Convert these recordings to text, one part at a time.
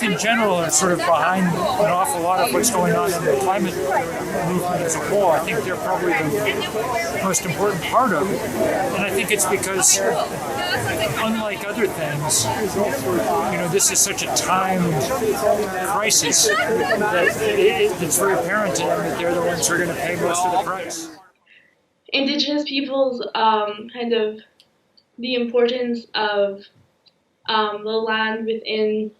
youth in general are sort of behind an awful lot of what's going on in the climate movement as a whole. I think they're probably the most important part of it. And I think it's because, unlike other things, this is such a timed crisis that it's very apparent to them that they're the ones who are going to pay most of the price. Indigenous peoples, kind of the importance of the land within,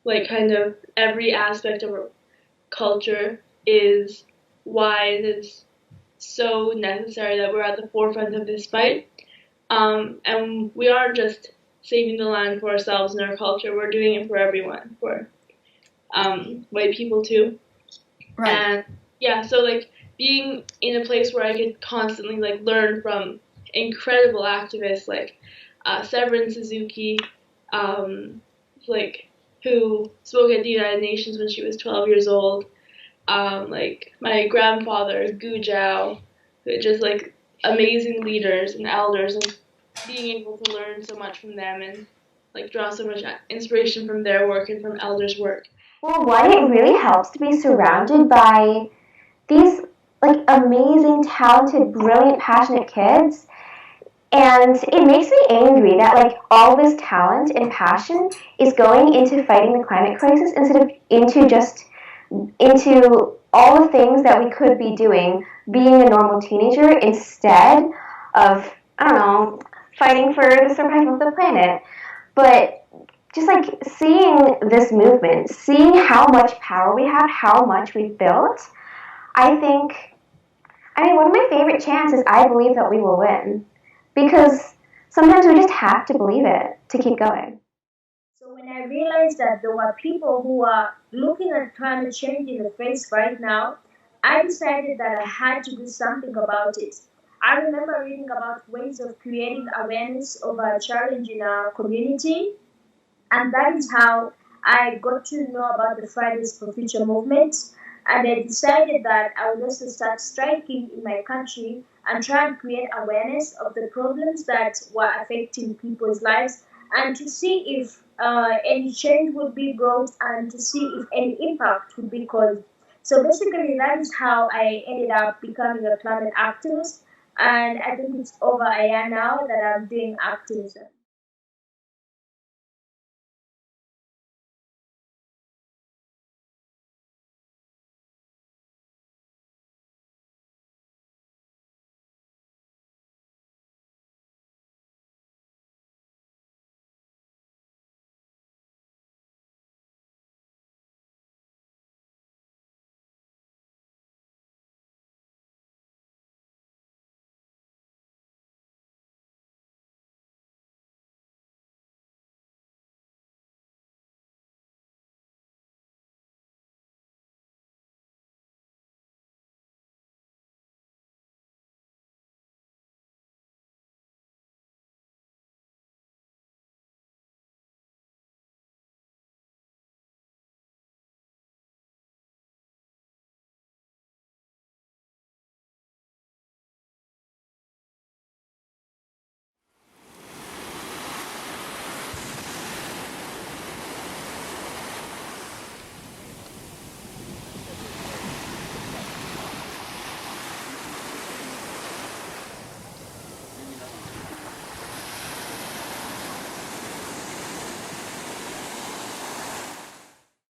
like, kind of every aspect of our culture is why it is so necessary that we're at the forefront of this fight. And we aren't just saving the land for ourselves and our culture, we're doing it for everyone, for white people too. Right. And yeah, so like being in a place where I could constantly like learn from incredible activists like Severin Suzuki, like who spoke at the United Nations when she was 12 years old. Like my grandfather, Gu Zhao, just like amazing leaders and elders, and being able to learn so much from them and like draw so much inspiration from their work and from elders' work. Well, one, it really helps to be surrounded by these like amazing, talented, brilliant, passionate kids. And it makes me angry that like all this talent and passion is going into fighting the climate crisis instead of into all the things that we could be doing, being a normal teenager instead of, I don't know, fighting for the survival of the planet. But just like seeing this movement, seeing how much power we have, how much we've built, I mean, one of my favorite chants is I believe that we will win. Because sometimes we just have to believe it to keep going. So when I realized that there were people who are looking at climate change in the face right now, I decided that I had to do something about it. I remember reading about ways of creating awareness of a challenge in our community, and that is how I got to know about the Fridays for Future movement. And I decided that I would also start striking in my country and try and create awareness of the problems that were affecting people's lives, and to see if any change would be brought and to see if any impact would be caused. So basically that is how I ended up becoming a climate activist, and I think it's over a year now that I'm doing activism.